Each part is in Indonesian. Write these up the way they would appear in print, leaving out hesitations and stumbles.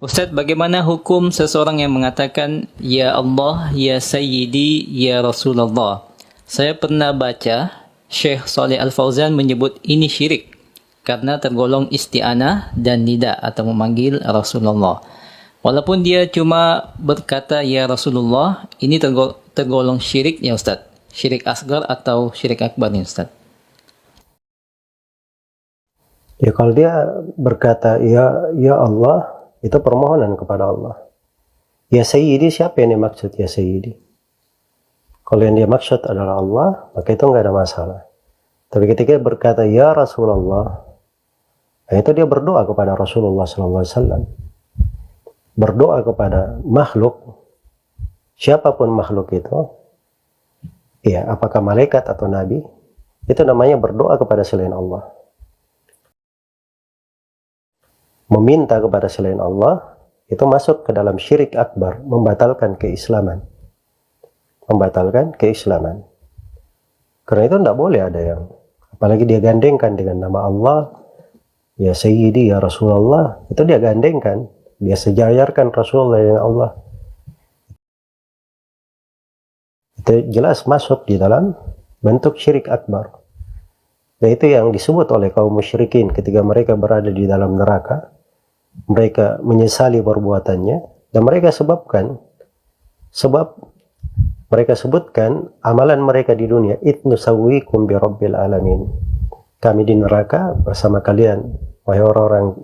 Ustadz, bagaimana hukum seseorang yang mengatakan, Ya Allah, Ya Sayyidi, Ya Rasulullah? Saya pernah baca, Syekh Saleh Al-Fauzan menyebut ini syirik, karena tergolong isti'anah dan nida atau memanggil Rasulullah. Walaupun dia cuma berkata, Ya Rasulullah, ini tergolong syirik ya Ustadz? Syirik asgar atau syirik akbar ya Ustadz? Ya kalau dia berkata, Ya Allah, itu permohonan kepada Allah. Ya Sayyidi, siapa yang dimaksud Ya Sayyidi? Kalau yang dia maksud adalah Allah, maka itu nggak ada masalah. Tapi ketika berkata Ya Rasulullah, nah itu dia berdoa kepada Rasulullah SAW. Berdoa kepada makhluk, siapapun makhluk itu, ya apakah malaikat atau nabi, itu namanya berdoa kepada selain Allah. Meminta kepada selain Allah itu masuk ke dalam syirik akbar, membatalkan keislaman. Membatalkan keislaman. Karena itu tidak boleh ada yang, apalagi dia gandengkan dengan nama Allah, Ya Sayyidi, Ya Rasulullah, itu dia gandengkan, dia sejajarkan Rasulullah dengan Allah. Itu jelas masuk di dalam bentuk syirik akbar. Dan itu yang disebut oleh kaum musyrikin ketika mereka berada di dalam neraka. Mereka menyesali perbuatannya dan mereka sebab mereka sebutkan amalan mereka di dunia, itnu sawwikum bi rabbil alamin, kami di neraka bersama kalian wahai orang-orang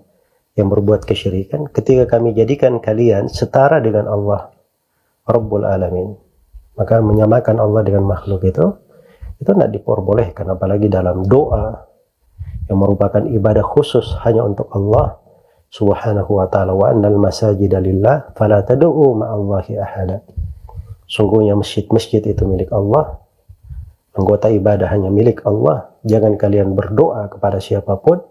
yang berbuat kesyirikan, ketika kami jadikan kalian setara dengan Allah Rabbul Alamin. Maka menyamakan Allah dengan makhluk itu tidak diperbolehkan, apalagi dalam doa yang merupakan ibadah khusus hanya untuk Allah Subhanahu wa ta'ala. Wa annal masajida lillah fala tad'u ma'allahi ahada. Sungguhnya masjid-masjid itu milik Allah, anggota ibadah hanya milik Allah, jangan kalian berdoa kepada siapapun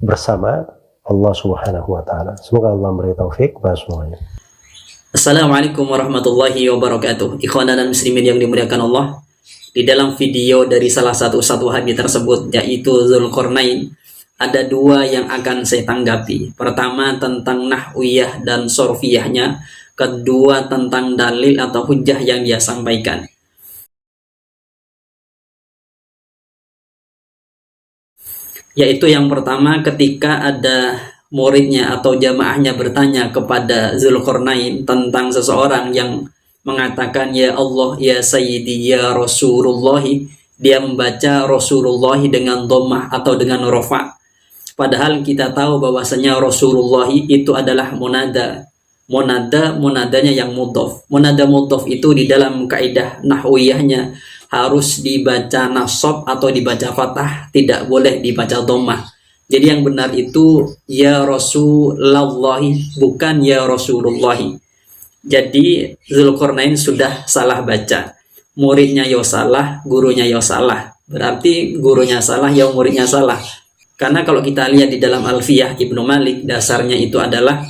bersama Allah Subhanahu wa ta'ala. Semoga Allah memberi taufik kepada semuanya. Assalamualaikum warahmatullahi wabarakatuh. Ikhwan dan muslimin yang dimuliakan Allah, di dalam video dari salah satu Wahabi tersebut, yaitu Dzulqarnain, ada dua yang akan saya tanggapi. Pertama tentang nahwiyah dan sorfiyahnya, kedua tentang dalil atau hujjah yang dia sampaikan. Yaitu yang pertama, ketika ada muridnya atau jamaahnya bertanya kepada Dzulqarnain tentang seseorang yang mengatakan Ya Allah, Ya Sayyidi, Ya Rasulullah, dia membaca Rasulullah dengan dhammah atau dengan rafa'. Padahal kita tahu bahwasanya Rasulullah itu adalah munada. Munadanya yang mudhof. Munada mudhof itu di dalam kaidah nahwiyahnya harus dibaca nasab atau dibaca fathah, tidak boleh dibaca dhammah. Jadi yang benar itu Ya Rasulullah, bukan Ya Rasulullah. Jadi Dzulqarnain sudah salah baca. Muridnya yo salah, gurunya yo salah. Berarti gurunya salah, ya muridnya salah. Karena kalau kita lihat di dalam Alfiyah Ibnu Malik, dasarnya itu adalah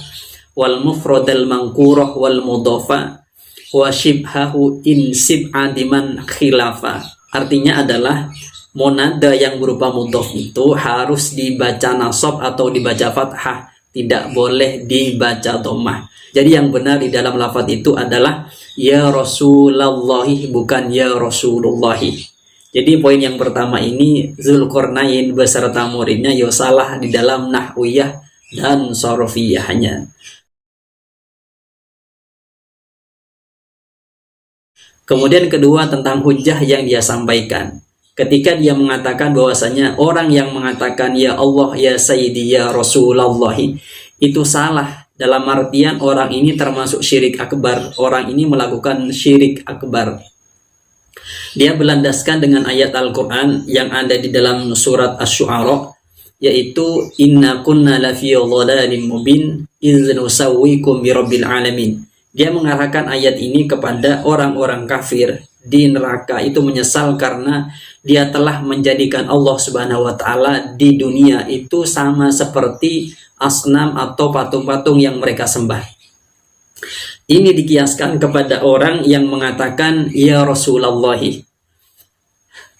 wal mufradal mangkurah wal mudhafa wa shibhahu in sib'adiman khilafa. Artinya adalah monada yang berupa mudhaf itu harus dibaca nasab atau dibaca fathah, tidak boleh dibaca dhammah. Jadi yang benar di dalam lafaz itu adalah Ya Rasulullah, bukan Ya Rasulullah. Jadi poin yang pertama ini, Dzulqarnain beserta muridnya yo salah di dalam nahwiyah dan sorfiyahnya. Kemudian kedua tentang hujjah yang dia sampaikan. Ketika dia mengatakan bahwasanya orang yang mengatakan Ya Allah, Ya Sayyidi, Ya Rasulullah itu salah. Dalam artian orang ini termasuk syirik akbar. Orang ini melakukan syirik akbar. Dia berlandaskan dengan ayat Al-Quran yang ada di dalam surat Asy-Syu'ara, yaitu Inna kunna lafi dhalalin mubin idz nusawwikum birabbil alamin. Dia mengarahkan ayat ini kepada orang-orang kafir di neraka itu menyesal karena dia telah menjadikan Allah Subhanahu wa ta'ala di dunia itu sama seperti asnam atau patung-patung yang mereka sembah. Ini dikiaskan kepada orang yang mengatakan Ya Rasulullah.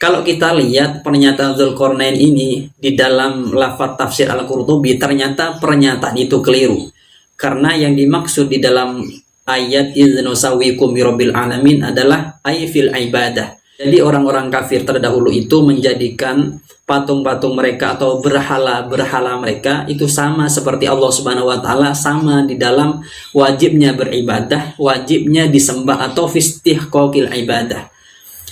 Kalau kita lihat pernyataan Dzulqarnain ini di dalam lafaz tafsir Al-Qurtubi, ternyata pernyataan itu keliru. Karena yang dimaksud di dalam ayat idnusawikum birabbil alamin adalah ay fil ibadah. Jadi orang-orang kafir terdahulu itu menjadikan patung-patung mereka atau berhala-berhala mereka itu sama seperti Allah Subhanahu wa taala, sama di dalam wajibnya beribadah, wajibnya disembah atau fistihqaqil ibadah.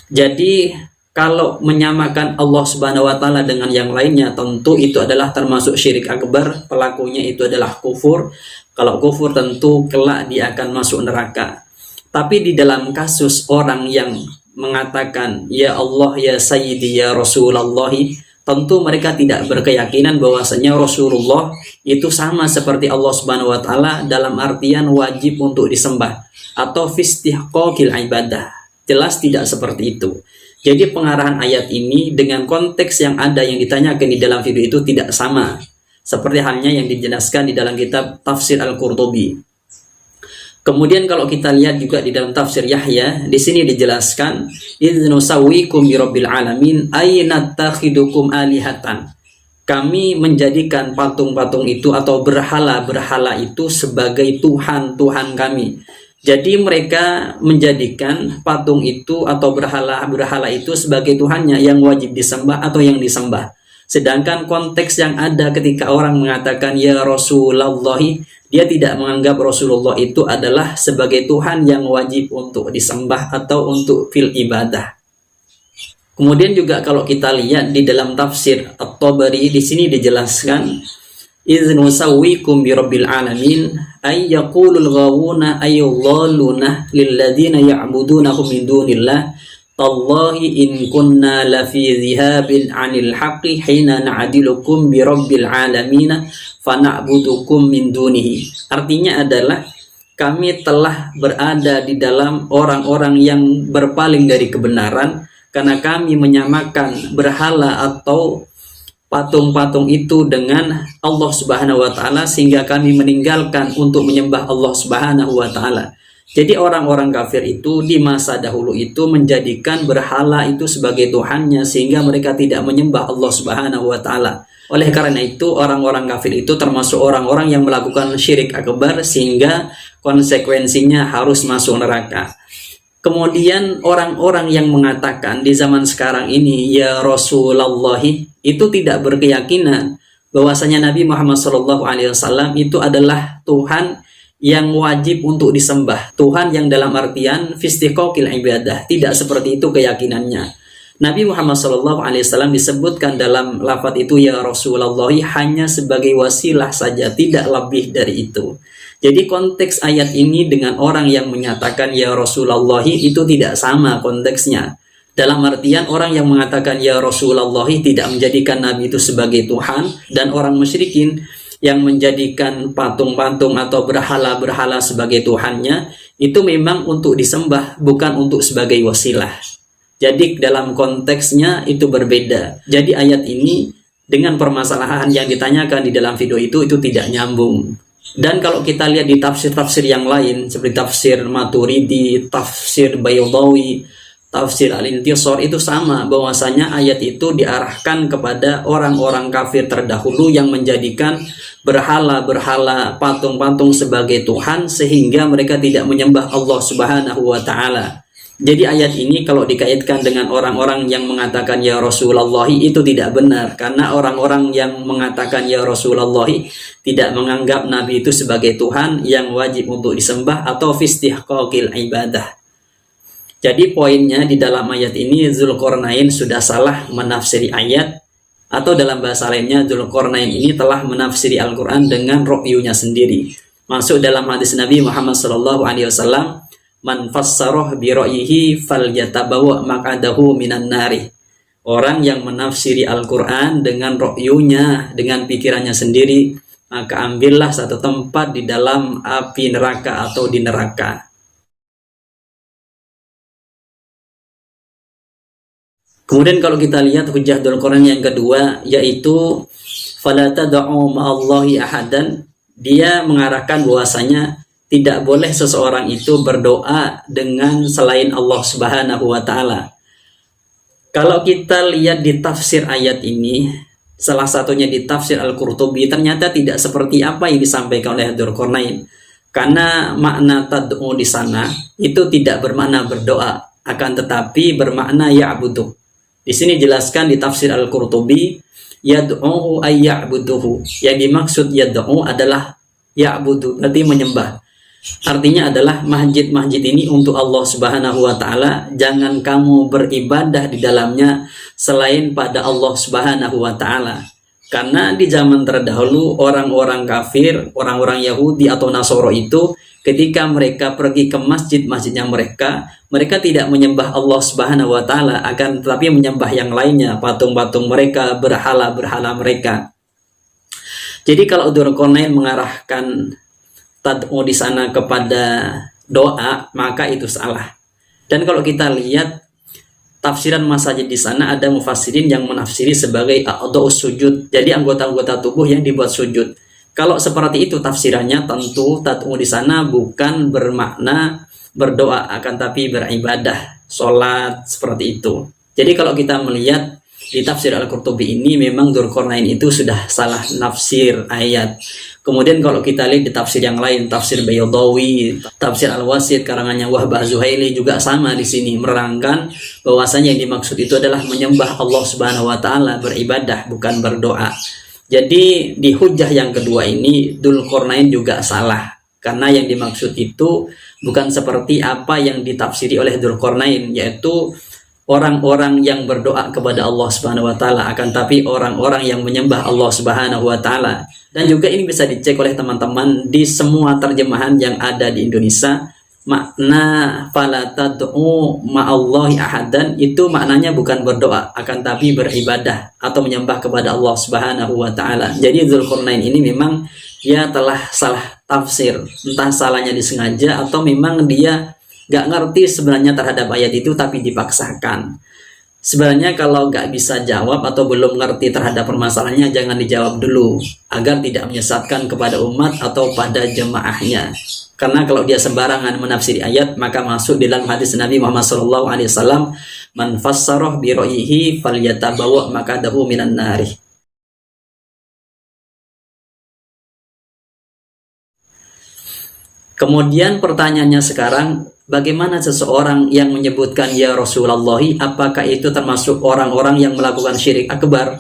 Jadi kalau menyamakan Allah Subhanahu wa taala dengan yang lainnya, tentu itu adalah termasuk syirik akbar, pelakunya itu adalah kufur. Kalau kufur tentu kelak dia akan masuk neraka. Tapi di dalam kasus orang yang mengatakan ya Allah ya Sayyidi ya Rasulullah, tentu mereka tidak berkeyakinan bahwasanya Rasulullah itu sama seperti Allah Subhanahu wa taala dalam artian wajib untuk disembah atau fistihqaqil ibadah. Jelas tidak seperti itu. Jadi pengarahan ayat ini dengan konteks yang ada yang ditanyakan di dalam video itu tidak sama. Seperti halnya yang dijelaskan di dalam kitab Tafsir Al-Qurtubi. Kemudian kalau kita lihat juga di dalam tafsir Yahya, di sini dijelaskan idnusawikum birabbil alamin aynatakhidukum alihatan. Kami menjadikan patung-patung itu atau berhala-berhala itu sebagai Tuhan-Tuhan kami. Jadi mereka menjadikan patung itu atau berhala-berhala itu sebagai Tuhannya yang wajib disembah atau yang disembah. Sedangkan konteks yang ada ketika orang mengatakan ya Rasulullah, dia tidak menganggap Rasulullah itu adalah sebagai Tuhan yang wajib untuk disembah atau untuk fil ibadah. Kemudian juga kalau kita lihat di dalam tafsir At-Tabari, di sini dijelaskan idnusawikum birabbil alamin ay yaqulul ghawuna ayyadhalluna lilladheena ya'budunahum min dunillah tallahi in kunna lafi dhihabin 'anil haqqi hina na'dilukum birabbil alamin fana'budukum min dunihi. Artinya adalah kami telah berada di dalam orang-orang yang berpaling dari kebenaran karena kami menyamakan berhala atau patung-patung itu dengan Allah Subhanahu wa taala sehingga kami meninggalkan untuk menyembah Allah Subhanahu wa taala. Jadi orang-orang kafir itu di masa dahulu itu menjadikan berhala itu sebagai Tuhannya sehingga mereka tidak menyembah Allah Subhanahu wa taala. Oleh karena itu orang-orang kafir itu termasuk orang-orang yang melakukan syirik akbar sehingga konsekuensinya harus masuk neraka. Kemudian orang-orang yang mengatakan di zaman sekarang ini ya Rasulullah itu tidak berkeyakinan bahwasanya Nabi Muhammad SAW itu adalah Tuhan yang wajib untuk disembah, Tuhan yang dalam artian fistihqaqil ibadah. Tidak seperti itu keyakinannya. Nabi Muhammad SAW disebutkan dalam lafaz itu ya Rasulullah hanya sebagai wasilah saja, tidak lebih dari itu. Jadi konteks ayat ini dengan orang yang menyatakan ya Rasulullah itu tidak sama konteksnya. Dalam artian orang yang mengatakan ya Rasulullah tidak menjadikan Nabi itu sebagai Tuhan, dan orang musyrikin yang menjadikan patung-patung atau berhala-berhala sebagai Tuhannya itu memang untuk disembah, bukan untuk sebagai wasilah. Jadi dalam konteksnya itu berbeda. Jadi ayat ini dengan permasalahan yang ditanyakan di dalam video itu tidak nyambung. Dan kalau kita lihat di tafsir-tafsir yang lain seperti tafsir Maturidi, tafsir Baydawi, tafsir Al-Intisar itu sama, bahwasanya ayat itu diarahkan kepada orang-orang kafir terdahulu yang menjadikan berhala-berhala, patung-patung sebagai Tuhan sehingga mereka tidak menyembah Allah Subhanahu wa taala. Jadi ayat ini kalau dikaitkan dengan orang-orang yang mengatakan ya Rasulullah itu tidak benar, karena orang-orang yang mengatakan ya Rasulullah tidak menganggap Nabi itu sebagai Tuhan yang wajib untuk disembah atau fistihqaqil ibadah. Jadi poinnya di dalam ayat ini Dzulqarnain sudah salah menafsiri ayat, atau dalam bahasa lainnya Dzulqarnain ini telah menafsiri Al-Quran dengan ru'yunya sendiri. Masuk dalam hadis Nabi Muhammad SAW, man fassarah bi ra'yihi falyatabawa maq'adahu minan nari. Orang yang menafsiri Al-Quran dengan ru'yunya, dengan pikirannya sendiri, maka ambillah satu tempat di dalam api neraka atau di neraka. Kemudian kalau kita lihat hujjah Dzulqarnain yang kedua, yaitu fala tad'u ma'allahi ahadan, dia mengarahkan bahwasanya tidak boleh seseorang itu berdoa dengan selain Allah Subhanahu wa taala. Kalau kita lihat di tafsir ayat ini, salah satunya di tafsir Al-Qurtubi, ternyata tidak seperti apa yang disampaikan oleh Dzulqarnain. Karena makna tad'u di sana itu tidak bermakna berdoa, akan tetapi bermakna ya'budu. Di sini jelaskan di tafsir Al-Qurtubi, yad'u ay ya'buduhu. Yang dimaksud yad'u adalah ya'budu, berarti menyembah. Artinya adalah masjid-masjid ini untuk Allah Subhanahu wa taala, jangan kamu beribadah di dalamnya selain pada Allah Subhanahu wa taala. Karena di zaman terdahulu orang-orang kafir, orang-orang Yahudi atau Nasoro itu ketika mereka pergi ke masjid-masjidnya mereka tidak menyembah Allah Subhanahu wa taala, akan tetapi menyembah yang lainnya, patung-patung mereka, berhala-berhala mereka. Jadi kalau Dzulqarnain mengarahkan tad'u di sana kepada doa, maka itu salah. Dan kalau kita lihat tafsiran masajid di sana, ada mufassirin yang menafsiri sebagai a'dha'us sujud, jadi anggota-anggota tubuh yang dibuat sujud. Kalau seperti itu tafsirannya, tentu tad'u di sana bukan bermakna berdoa, akan tapi beribadah, sholat, seperti itu. Jadi kalau kita melihat di tafsir Al-Qurtubi ini, memang Dzulqarnain itu sudah salah nafsir ayat. Kemudian kalau kita lihat di tafsir yang lain, tafsir Baydawi, tafsir Al-Wasit karangannya Wahb Az-Zuhaili juga sama di sini menerangkan bahwasanya yang dimaksud itu adalah menyembah Allah Subhanahu wa taala, beribadah, bukan berdoa. Jadi di hujjah yang kedua ini Dzulqarnain juga salah, karena yang dimaksud itu bukan seperti apa yang ditafsiri oleh Dzulqarnain, yaitu orang-orang yang berdoa kepada Allah Subhanahu wa taala, akan tapi orang-orang yang menyembah Allah Subhanahu wa taala. Dan juga ini bisa dicek oleh teman-teman di semua terjemahan yang ada di Indonesia. Makna fala tad'u ma'allahi ahadan itu maknanya bukan berdoa, akan tapi beribadah atau menyembah kepada Allah Subhanahu wa taala. Jadi Dzulqarnain ini memang dia telah salah tafsir, entah salahnya disengaja atau memang dia gak ngerti sebenarnya terhadap ayat itu tapi dipaksakan. Sebenarnya kalau gak bisa jawab atau belum ngerti terhadap permasalahannya, jangan dijawab dulu agar tidak menyesatkan kepada umat atau pada jemaahnya. Karena kalau dia sembarangan menafsiri ayat, maka masuk dalam hadis Nabi Muhammad SAW, man fassarah bi ra'yihi falyatabawa maqadahu minan nari. Kemudian pertanyaannya sekarang, bagaimana seseorang yang menyebutkan ya Rasulullahi, apakah itu termasuk orang-orang yang melakukan syirik akbar?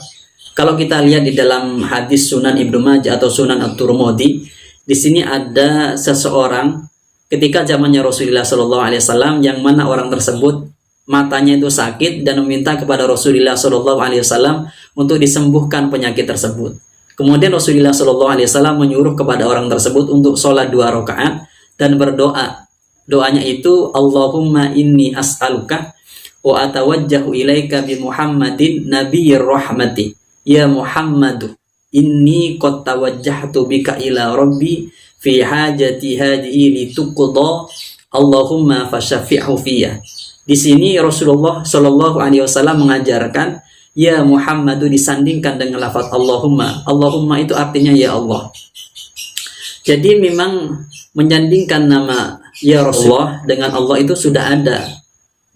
Kalau kita lihat di dalam hadis Sunan Ibnu Majah atau Sunan At-Tirmidzi, di sini ada seseorang ketika zamannya Rasulullah SAW, yang mana orang tersebut matanya itu sakit dan meminta kepada Rasulullah SAW untuk disembuhkan penyakit tersebut. Kemudian Rasulullah SAW menyuruh kepada orang tersebut untuk sholat 2 rakaat dan berdoa. Doanya itu, Allahumma inni as'aluka wa atawajjahu ilaika bi Muhammadin nabiyyir rahmati. Ya Muhammadu, inni qad tawajjahtu bika ila rabbi fi hajati hadhihi lituqda. Allahumma fasyafi'hu fiyya. Di sini Rasulullah SAW mengajarkan ya Muhammadu disandingkan dengan lafaz Allahumma. Allahumma itu artinya ya Allah. Jadi memang menyandingkan nama ya Rasulullah dengan Allah itu sudah ada.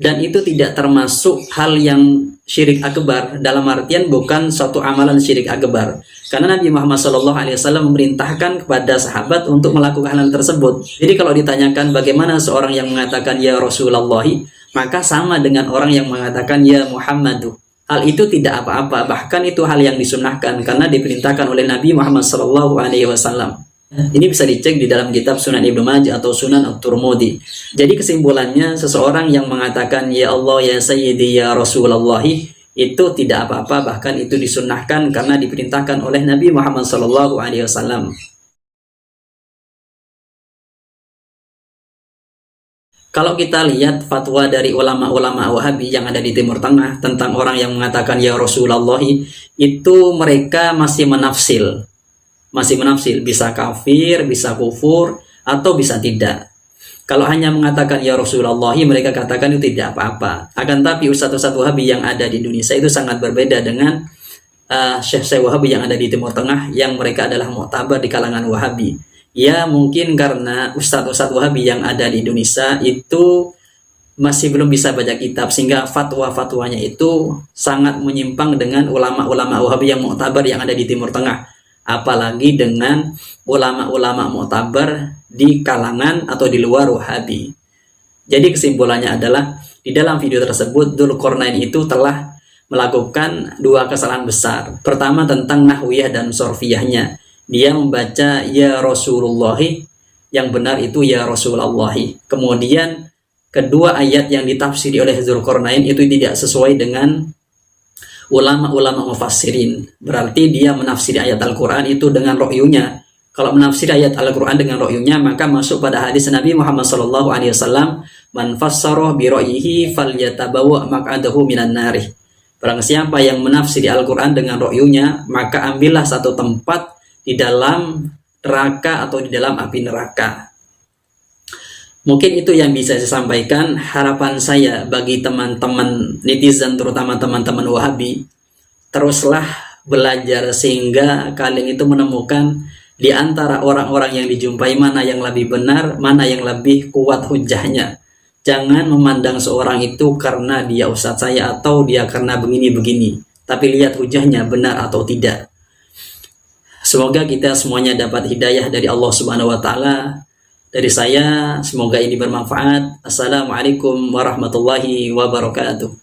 Dan itu tidak termasuk hal yang syirik akbar, dalam artian bukan suatu amalan syirik akbar. Karena Nabi Muhammad SAW memerintahkan kepada sahabat untuk melakukan hal tersebut. Jadi kalau ditanyakan bagaimana seorang yang mengatakan ya Rasulullah, maka sama dengan orang yang mengatakan ya Muhammadu. Hal itu tidak apa-apa, bahkan itu hal yang disunahkan karena diperintahkan oleh Nabi Muhammad SAW. Ini bisa dicek di dalam kitab Sunan Ibnu Majah atau Sunan At-Tirmidzi. Jadi kesimpulannya, seseorang yang mengatakan ya Allah ya Sayyidi ya Rasulullah itu tidak apa-apa, bahkan itu disunahkan karena diperintahkan oleh Nabi Muhammad SAW. Kalau kita lihat fatwa dari ulama-ulama Wahabi yang ada di Timur Tengah tentang orang yang mengatakan ya Rasulullah, itu mereka masih menafsil, bisa kafir, bisa kufur, atau bisa tidak. Kalau hanya mengatakan ya Rasulullah, mereka katakan itu tidak apa-apa. Akan tapi ustadz-ustadz Wahabi yang ada di Indonesia itu sangat berbeda dengan syekh-syekh Wahabi yang ada di Timur Tengah, yang mereka adalah mu'tabar di kalangan Wahabi. Ya mungkin karena ustadz-ustadz Wahabi yang ada di Indonesia itu masih belum bisa baca kitab, sehingga fatwa-fatwanya itu sangat menyimpang dengan ulama-ulama Wahabi yang mu'tabar yang ada di Timur Tengah, apalagi dengan ulama-ulama mu'tabar di kalangan atau di luar Wahabi. Jadi kesimpulannya adalah di dalam video tersebut Dzulqarnain itu telah melakukan dua kesalahan besar. Pertama tentang nahwiyah dan sorfiyahnya. Dia membaca ya Rasulullahi, yang benar itu ya Rasulullahi. Kemudian kedua ayat yang ditafsiri oleh Dzulqarnain itu tidak sesuai dengan ulama-ulama mufassirin. Berarti dia menafsiri ayat Al-Quran itu dengan ro'yunya. Kalau menafsiri ayat Al-Quran dengan ro'yunya, maka masuk pada hadis Nabi Muhammad SAW, man fassarah bi ro'yihi falyatabawa maq'adahu minan narih. Barang siapa yang menafsiri Al-Quran dengan ro'yunya, maka ambillah satu tempat di dalam neraka atau di dalam api neraka. Mungkin itu yang bisa saya sampaikan. Harapan saya bagi teman-teman netizen, terutama teman-teman Wahabi, teruslah belajar sehingga kalian itu menemukan di antara orang-orang yang dijumpai mana yang lebih benar, mana yang lebih kuat hujahnya. Jangan memandang seorang itu karena dia ustadz saya atau dia karena begini-begini, tapi lihat hujahnya benar atau tidak. Semoga kita semuanya dapat hidayah dari Allah Subhanahu wa taala. Dari saya, semoga ini bermanfaat. Assalamualaikum warahmatullahi wabarakatuh.